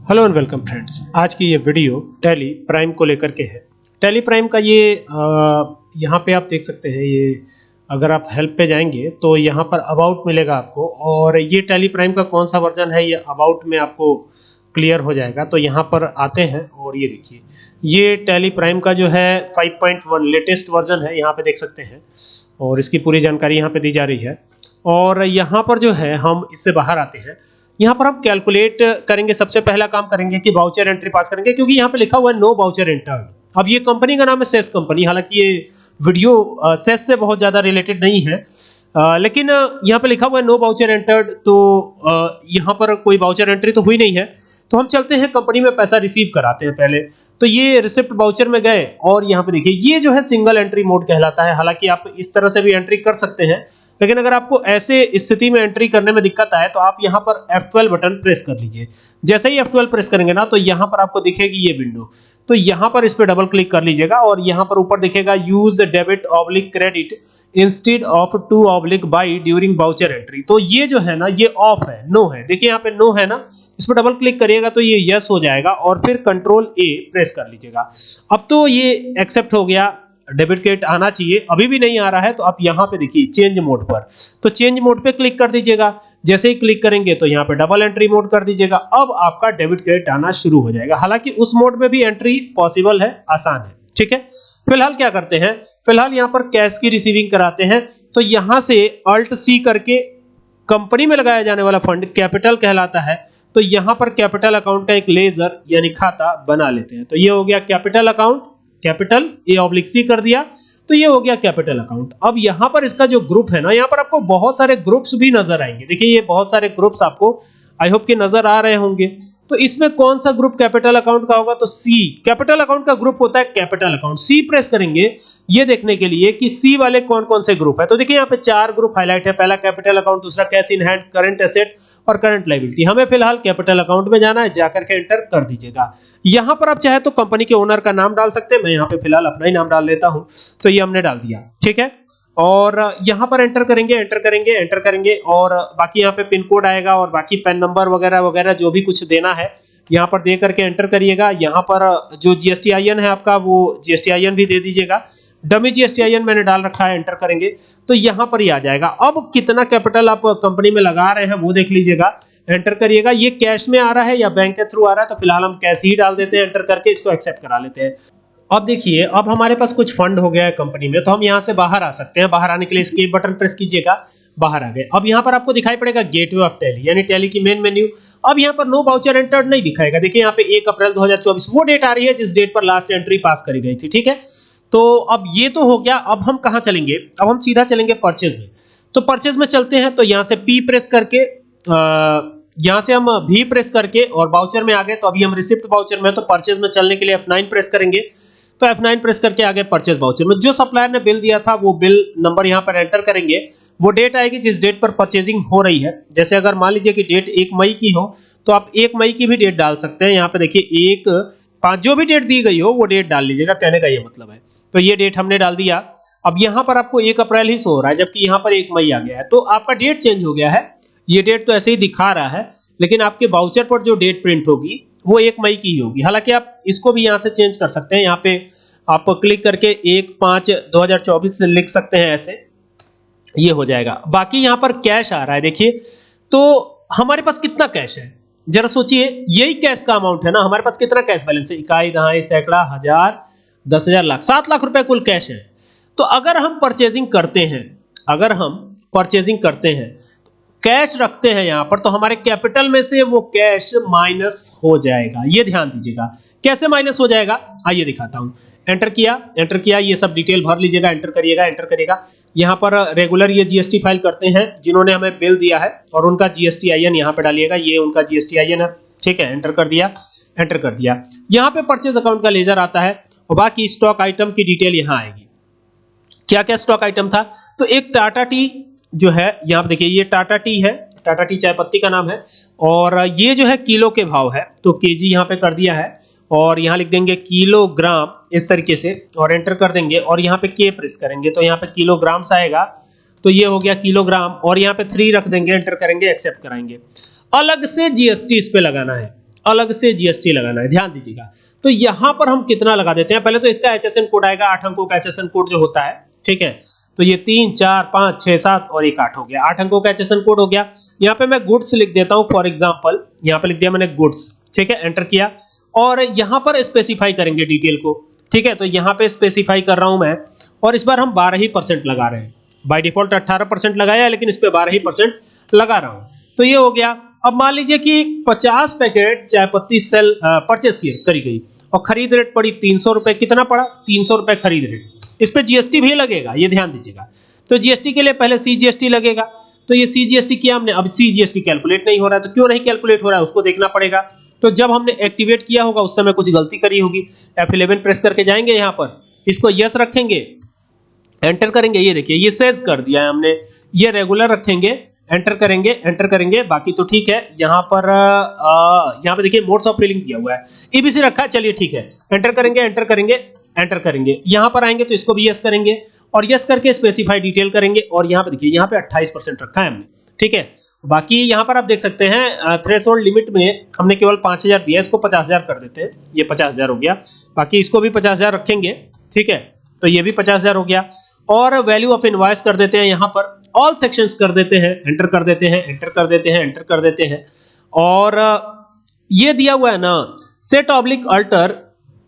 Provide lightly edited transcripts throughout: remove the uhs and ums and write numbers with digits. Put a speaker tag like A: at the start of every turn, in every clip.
A: Hello and welcome friends. आज की ये वीडियो टैली प्राइम को लेकर के है। टैली प्राइम का ये यहाँ पे आप देख सकते हैं। ये अगर आप हेल्प पे जाएंगे तो यहाँ पर अबाउट मिलेगा आपको, और ये टैली प्राइम का कौन सा वर्जन है ये अबाउट में आपको क्लियर हो जाएगा। तो यहाँ पर आते हैं और ये देखिए, ये टैली प्राइम का जो है 5.1 लेटेस्ट वर्जन है, यहाँ पे देख सकते हैं, और इसकी पूरी जानकारी यहाँ पे दी जा रही है। और यहाँ पर जो है हम इससे बाहर आते हैं। यहाँ पर हम कैलकुलेट करेंगे। सबसे पहला काम करेंगे कि वाउचर एंट्री पास करेंगे, क्योंकि यहाँ पे लिखा हुआ है नो वाउचर एंटर्ड। अब ये कंपनी का नाम है सेस कंपनी, हालांकि ये वीडियो सेस से बहुत ज्यादा रिलेटेड नहीं है, लेकिन यहाँ पे लिखा हुआ है नो वाउचर एंटर्ड, तो यहाँ पर कोई वाउचर एंट्री तो हुई नहीं है। तो हम चलते हैं कंपनी में पैसा रिसीव कराते हैं पहले। तो ये रिसिप्ट वाउचर में गए और यहाँ पे देखिए ये जो है सिंगल एंट्री मोड कहलाता है। हालांकि आप इस तरह से भी एंट्री कर सकते हैं, लेकिन अगर आपको ऐसे स्थिति में एंट्री करने में दिक्कत आए तो आप यहाँ पर F12 बटन प्रेस कर लीजिए। जैसे ही F12 प्रेस करेंगे ना तो यहाँ पर आपको दिखेगी ये विंडो, तो यहाँ पर इस पे डबल क्लिक कर लीजिएगा और यहाँ पर ऊपर दिखेगा use debit oblique credit instead of to oblique by during voucher entry. तो ये जो है ना ये ऑफ है, नो है। देखिए यहाँ पे नो है ना, इस पर डबल क्लिक करिएगा तो ये यस हो जाएगा और फिर कंट्रोल ए प्रेस कर लीजिएगा। अब तो ये एक्सेप्ट हो गया, डेबिट क्रेडिट आना चाहिए, अभी भी नहीं आ रहा है। तो आप यहाँ पे देखिए चेंज मोड पर, तो चेंज मोड पे क्लिक कर दीजिएगा। जैसे ही क्लिक करेंगे तो यहाँ पे डबल एंट्री मोड कर दीजिएगा। अब आपका डेबिट क्रेडिट आना शुरू हो जाएगा। हालांकि उस मोड में भी एंट्री पॉसिबल है, आसान है, ठीक है। फिलहाल क्या करते हैं, फिलहाल यहाँ पर कैश की रिसीविंग कराते हैं। तो यहाँ से अल्ट सी करके कंपनी में लगाया जाने वाला फंड कैपिटल कहलाता है। तो यहाँ पर कैपिटल अकाउंट का एक लेजर यानी खाता बना लेते हैं। तो ये हो गया capital account, capital A oblique C कर दिया, तो ये हो गया कैपिटल अकाउंट। अब यहाँ पर इसका जो ग्रुप है ना, यहाँ पर आपको बहुत सारे ग्रुप्स भी नजर आएंगे। देखिए ये बहुत सारे ग्रुप्स आपको आई होप के नजर आ रहे होंगे। तो इसमें कौन सा ग्रुप कैपिटल अकाउंट का होगा, तो सी। कैपिटल अकाउंट का ग्रुप होता है कैपिटल अकाउंट। सी प्रेस करेंगे ये देखने के लिए कि सी वाले कौन कौन से ग्रुप है। तो देखिए यहाँ पे 4 ग्रुप हाईलाइट है। पहला कैपिटल अकाउंट, दूसरा cash in hand, current asset और करंट लायबिलिटी। हमें फिलहाल कैपिटल अकाउंट में जाना है, जाकर के एंटर कर दीजिएगा। यहां पर आप चाहे तो कंपनी के ओनर का नाम डाल सकते हैं। मैं यहाँ पे फिलहाल अपना ही नाम डाल लेता हूं, तो ये हमने डाल दिया, ठीक है। और यहाँ पर एंटर करेंगे, एंटर करेंगे और बाकी यहाँ पे पिन कोड आएगा और बाकी पैन नंबर वगैरह वगैरह जो भी कुछ देना है यहाँ पर दे करके एंटर करिएगा। यहाँ पर जो GSTIN है आपका, वो GSTIN भी दे दीजिएगा। डमी GSTIN मैंने डाल रखा है, एंटर करेंगे तो यहाँ पर ही आ जाएगा। अब कितना कैपिटल आप कंपनी में लगा रहे हैं वो देख लीजिएगा, एंटर करिएगा। ये कैश में आ रहा है या बैंक के थ्रू आ रहा है, तो फिलहाल हम कैश ही डाल देते हैं, एंटर करके इसको एक्सेप्ट करा लेते हैं। अब देखिए अब हमारे पास कुछ फंड हो गया है कंपनी में, तो हम यहाँ से बाहर आ सकते हैं। बाहर आने के लिए एस्केप बटन प्रेस कीजिएगा, बाहर आ गए। अब यहाँ पर आपको दिखाई पड़ेगा गेटवे ऑफ टैली, यानी टैली की मेन मेन्यू। अब यहाँ पर नो वाउचर एंटर्ड नहीं दिखाएगा। देखिए यहाँ पे 1 अप्रैल 2024 वो डेट आ रही है जिस डेट पर लास्ट एंट्री पास करी गई थी, ठीक है। तो अब ये तो हो गया। अब हम कहाँ चलेंगे, अब हम सीधा चलेंगे परचेज में। तो परचेज में चलते हैं, तो यहाँ से पी प्रेस करके यहाँ से हम भी प्रेस करके और वाउचर में आ गए। तो अभी हम रिसिप्ट वाउचर में, तो परचेज में चलने के लिए F9 प्रेस करेंगे। तो F9 प्रेस करके आगे परचेज वाउचर में जो सप्लायर ने बिल दिया था वो बिल नंबर यहाँ पर एंटर करेंगे। वो डेट आएगी जिस डेट पर परचेजिंग हो रही है। जैसे अगर मान लीजिए कि डेट 1 मई की हो तो आप 1 मई की भी डेट डाल सकते हैं। यहाँ पे देखिए 1/5 जो भी डेट दी गई हो वो डेट डाल लीजिएगा, कहने का ये मतलब है। तो ये डेट हमने डाल दिया। अब यहाँ पर आपको 1 अप्रैल ही शो हो रहा है, जबकि यहाँ पर 1 मई आ गया है। तो आपका डेट चेंज हो गया है। ये डेट तो ऐसे ही दिखा रहा है, लेकिन आपके वाउचर पर जो डेट प्रिंट होगी वो 1 मई की ही होगी। हालांकि आप इसको भी यहाँ से चेंज कर सकते हैं। यहाँ पे आप क्लिक करके 1/5/2024 से लिख सकते हैं, ऐसे ये हो जाएगा। बाकी यहाँ पर कैश आ रहा है, देखिए। तो हमारे पास कितना कैश है जरा सोचिए, यही कैश का अमाउंट है ना। हमारे पास कितना कैश बैलेंस है, इकाई, दहाई, सैकड़ा, हजार, 10,000, लाख, 7 लाख रुपए कुल कैश है। तो अगर हम परचेजिंग करते हैं, अगर हम परचेजिंग करते हैं, कैश रखते हैं यहाँ पर, तो हमारे कैपिटल में से वो कैश माइनस हो जाएगा। ये ध्यान दीजिएगा। कैसे माइनस हो जाएगा आइए दिखाता हूं। एंटर किया, ये सब डिटेल भर लीजिएगा, एंटर करिएगा। यहाँ पर रेगुलर ये GST फाइल करते हैं जिन्होंने हमें बिल दिया है, और उनका GSTIN यहाँ पे डालिएगा। ये उनका GSTIN है, ठीक है। एंटर कर दिया। यहाँ पे परचेज अकाउंट का लेजर आता है और बाकी स्टॉक आइटम की डिटेल यहाँ आएगी। क्या क्या स्टॉक आइटम था, तो एक टाटा टी जो है, यहाँ पे देखिए ये टाटा टी है, टाटा टी चाय पत्ती का नाम है। और ये जो है किलो के भाव है, तो केजी यहाँ पे कर दिया है और यहाँ लिख देंगे किलोग्राम इस तरीके से, और एंटर कर देंगे और यहाँ पे के प्रेस करेंगे तो यहाँ पे किलोग्राम्स आएगा। तो ये हो गया किलोग्राम, और यहाँ पे 3 रख देंगे, एंटर करेंगे, एक्सेप्ट कराएंगे। अलग से GST इस पे लगाना है। अलग से जीएसटी लगाना है, ध्यान दीजिएगा। तो यहां पर हम कितना लगा देते हैं, पहले तो इसका एचएसएन कोड आएगा, 8 अंकों का एचएसएन कोड जो होता है, ठीक है। तो ये 3 4 5 6 7 और 1 8 हो गया, 8 अंकों का एचएसएन कोड हो गया। यहाँ पे मैं गुड्स लिख देता हूं फॉर एग्जांपल, यहाँ पे लिख दिया मैंने गुड्स, ठीक है, एंटर किया और यहाँ पर स्पेसिफाई करेंगे डिटेल को, ठीक है। तो यहाँ पे स्पेसिफाई कर रहा हूं मैं और इस बार हम 12% लगा रहे हैं। बाय डिफॉल्ट 18% लगाया है लेकिन इस पे 12% लगा रहा हूं। तो ये हो गया। अब मान लीजिए कि 50 पैकेट चाय पत्ती सेल परचेस करी गई और खरीद रेट पड़ी 300 रुपए, कितना पड़ा 300 रुपए खरीद रेट, इस पे जीएसटी भी लगेगा, ये ध्यान दीजिएगा। तो जीएसटी के लिए पहले सीजीएसटी लगेगा, तो ये सीजीएसटी किया हमने, अब सीजीएसटी कैलकुलेट नहीं हो रहा है, तो क्यों नहीं कैलकुलेट हो रहा है उसको देखना पड़ेगा। तो जब हमने एक्टिवेट किया होगा उस समय कुछ गलती करी होगी। F11 प्रेस करके जाएंगे, यहाँ पर इसको यस रखेंगे, एंटर करेंगे, ये देखिए ये सेज कर दिया है हमने, ये रेगुलर रखेंगे, एंटर करेंगे, बाकी तो ठीक है। यहाँ पे देखिए मोड्स ऑफ फिलिंग दिया हुआ है, ईबीसी रखा है, चलिए ठीक है, एंटर करेंगे, यहाँ पर आएंगे तो इसको भी यस करेंगे और यस करके स्पेसिफाई डिटेल करेंगे और यहाँ पे देखिए यहाँ पे 28% रखा है हमने, ठीक है। बाकी यहाँ पर आप देख सकते हैं थ्रेशोल्ड लिमिट में हमने केवल 5000 दिया, इसको 50000 कर देते हैं, ये 50000 हो गया, बाकी इसको भी 50000 रखेंगे, ठीक है। तो ये भी 50000 हो गया और वैल्यू ऑफ इनवॉइस कर देते हैं, यहाँ पर ऑल सेक्शंस कर देते हैं, एंटर कर देते हैं और ये दिया हुआ है ना set oblique alter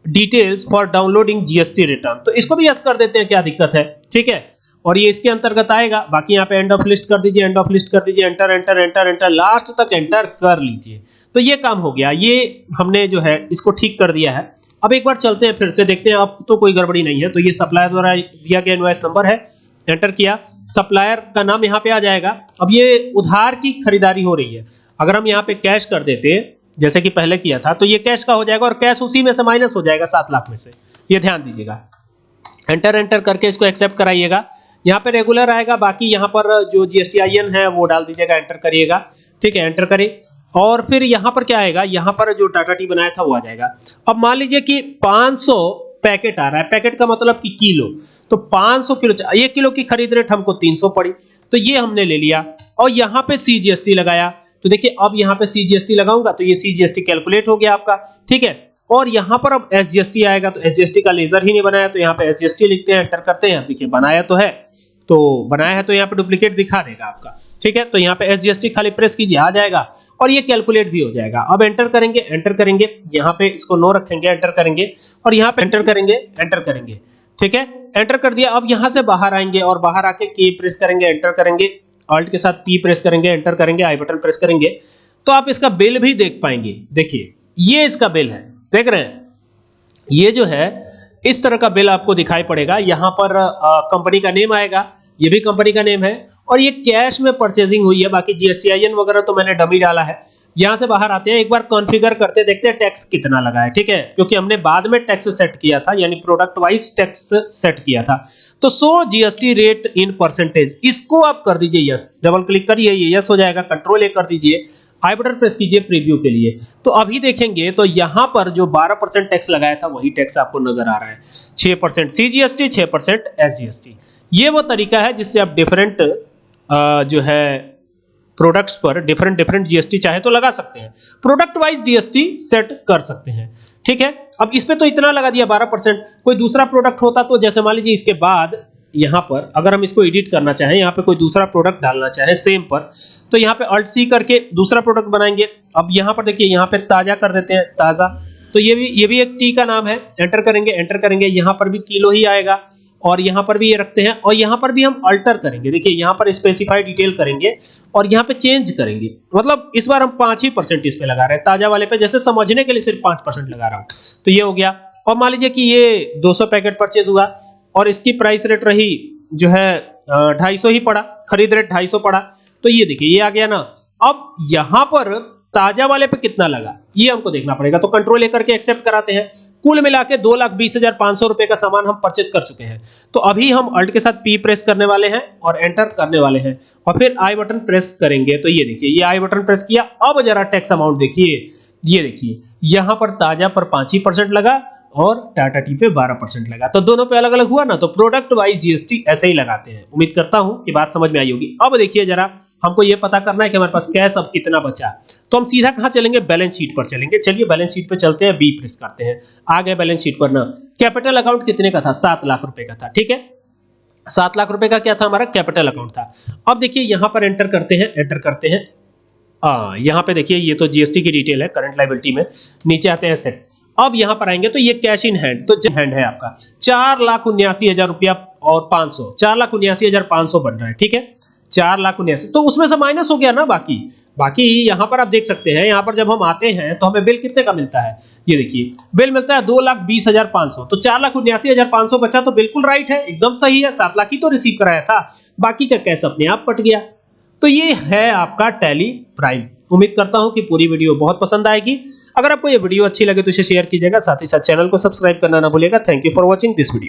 A: details for downloading GST return, तो इसको भी यस कर देते हैं, क्या दिक्कत है, ठीक है। और ये इसके अंतर्गत आएगा। बाकी यहाँ पे एंड ऑफ लिस्ट कर दीजिए, एंटर लास्ट तक एंटर कर लीजिए। तो ये काम हो गया, ये हमने जो है इसको ठीक कर दिया है। अब एक बार चलते हैं फिर से देखते हैं, अब तो कोई गड़बड़ी नहीं है। तो ये सप्लायर द्वारा दिया गया इनवॉइस नंबर है, एंटर किया, सप्लायर का नाम यहाँ पे आ जाएगा। अब ये उधार की खरीदारी हो रही है, अगर हम यहाँ पे कैश कर देते जैसे कि पहले किया था तो ये कैश का हो जाएगा और कैश उसी में से माइनस हो जाएगा 7 लाख में से, ये ध्यान दीजिएगा। एंटर करके इसको एक्सेप्ट कराइएगा, यहाँ पे रेगुलर आएगा। बाकी यहाँ पर जो GSTIN है वो डाल दीजिएगा, एंटर करिएगा, ठीक है, एंटर करिए और फिर यहाँ पर क्या आएगा, यहाँ पर जो टाटा टी बनाया था वो आ जाएगा। अब मान लीजिए कि 500 पैकेट आ रहा है, पैकेट का मतलब कि किलो, तो 500 किलो, 1 किलो की खरीद रेट हमको 300 पड़ी, तो ये हमने ले लिया और यहाँ पे CGST लगाया। तो देखिए अब यहाँ पे CGST लगाऊंगा तो ये CGST कैलकुलेट हो गया आपका, ठीक है। और यहाँ पर अब SGST आएगा, तो SGST का लेजर ही नहीं बनाया, तो यहाँ पे SGST लिखते हैं, एंटर करते हैं। देखिए बनाया तो यहाँ पे डुप्लीकेट दिखा देगा आपका, ठीक है। तो यहाँ पे SGST खाली प्रेस कीजिए, आ जाएगा और ये कैलकुलेट भी हो जाएगा। अब एंटर करेंगे, यहाँ पे इसको नो रखेंगे, एंटर करेंगे और यहाँ पे एंटर करेंगे, ठीक है, एंटर कर दिया। अब यहाँ से बाहर आएंगे और बाहर आके की प्रेस करेंगे, एंटर करेंगे, ऑल्ट के साथ P प्रेस करेंगे, एंटर करेंगे, आई बटन प्रेस करेंगे, तो आप इसका बिल भी देख पाएंगे। देखिए ये इसका बिल है, देख रहे हैं, ये जो है इस तरह का बिल आपको दिखाई पड़ेगा। यहाँ पर कंपनी का नेम आएगा, ये भी कंपनी का नेम है और ये कैश में परचेजिंग हुई है। बाकी GSTIN वगैरह तो मैंने डमी डाला है। यहाँ से बाहर आते हैं, एक बार कॉन्फ़िगर करते देखते हैं टैक्स कितना लगा है, ठीक है, क्योंकि हमने बाद में टैक्स सेट किया था, यानी प्रोडक्ट वाइज टैक्स सेट किया था। तो सो GST रेट इन परसेंटेज, इसको आप कर दीजिए यस, डबल क्लिक करिए, ये यस हो जाएगा, कंट्रोल A कर दीजिए, आई बटन प्रेस कीजिए प्रीव्यू के लिए। तो अभी देखेंगे तो यहाँ पर जो 12% टैक्स लगाया था वही टैक्स आपको नजर आ रहा है, 6% CGST, 6% SGST। ये वो तरीका है जिससे आप डिफरेंट जो है प्रोडक्ट्स पर डिफरेंट GST चाहे तो लगा सकते हैं, प्रोडक्ट वाइज GST सेट कर सकते हैं, ठीक है। अब इस पे तो इतना लगा दिया 12%, कोई दूसरा प्रोडक्ट होता तो जैसे मान लीजिए इसके बाद यहाँ पर अगर हम इसको एडिट करना चाहें, यहाँ पे कोई दूसरा प्रोडक्ट डालना चाहे सेम पर, तो यहाँ पे Alt C करके दूसरा प्रोडक्ट बनाएंगे। अब यहाँ पर देखिए, यहाँ पे ताजा कर देते हैं, ताजा, तो ये भी एक टी का नाम है, एंटर करेंगे, यहाँ पर भी किलो ही आएगा और यहाँ पर भी ये रखते हैं और यहाँ पर भी हम अल्टर करेंगे। देखिए यहाँ पर स्पेसिफाई डिटेल करेंगे और यहाँ पे चेंज करेंगे, मतलब इस बार हम 5% इस पे लगा रहे हैं, ताजा वाले पे, जैसे समझने के लिए सिर्फ 5% लगा रहा हूँ। तो ये हो गया। और मान लीजिए कि ये 200 पैकेट परचेज हुआ और इसकी प्राइस रेट रही जो है 250 ही पड़ा, खरीद रेट 250 पड़ा, तो ये देखिए ये आ गया ना। अब यहाँ पर ताजा वाले पे कितना लगा ये हमको देखना पड़ेगा, तो कंट्रोल A करके एक्सेप्ट कराते हैं। कुल मिला के 2,20,500 रुपए का सामान हम परचेज कर चुके हैं। तो अभी हम अल्ट के साथ P प्रेस करने वाले हैं और एंटर करने वाले हैं और फिर आई बटन प्रेस करेंगे। तो ये देखिए ये आई बटन प्रेस किया। अब जरा टैक्स अमाउंट देखिए, ये देखिए यहाँ पर ताजा पर 5% लगा और टाटा टी पे 12% लगा। तो दोनों पे अलग अलग हुआ ना, तो प्रोडक्ट वाइज जीएसटी ऐसे ही लगाते हैं। उम्मीद करता हूं कि बात समझ में आई होगी। अब देखिए जरा, हमको ये पता करना है कि हमारे पास कैश अब कितना बचा। तो हम सीधा कहां चलेंगे, बैलेंस शीट पर चलेंगे। चलिए बैलेंस शीट पे चलते हैं, बी प्रेस करते हैं। आ गए बैलेंस शीट पर ना। कैपिटल अकाउंट कितने का था, 7 लाख रुपए का था, ठीक है। 7 लाख रुपए का क्या था, हमारा कैपिटल अकाउंट था। अब देखिए यहां पर एंटर करते हैं, यहाँ पे देखिए ये तो जीएसटी की डिटेल है करंट लायबिलिटी में। नीचे आते हैं एसेट। अब यहां पर आएंगे तो ये कैश इन हैंड, तो हैंड है आपका 4,79,000 रुपया और 500, 4,79,500 बन रहा है, ठीक है। 4,79,000 तो उसमें से माइनस हो गया ना बाकी यहां पर आप देख सकते हैं। यहां पर जब हम आते हैं तो हमें बिल कितने का मिलता है, ये देखिए बिल मिलता है 2,20,500। तो 4,79,500 बचा, तो बिल्कुल राइट है, एकदम सही है। 7 लाख ही तो रिसीव कराया था, बाकी का कैश अपने आप कट गया। तो ये है आपका टैली प्राइम। उम्मीद करता हूं कि पूरी वीडियो बहुत पसंद आएगी। अगर आपको ये वीडियो अच्छी लगे तो इसे शेयर कीजिएगा, साथ ही साथ चैनल को सब्सक्राइब करना ना भूलिएगा। Thank you for watching this video.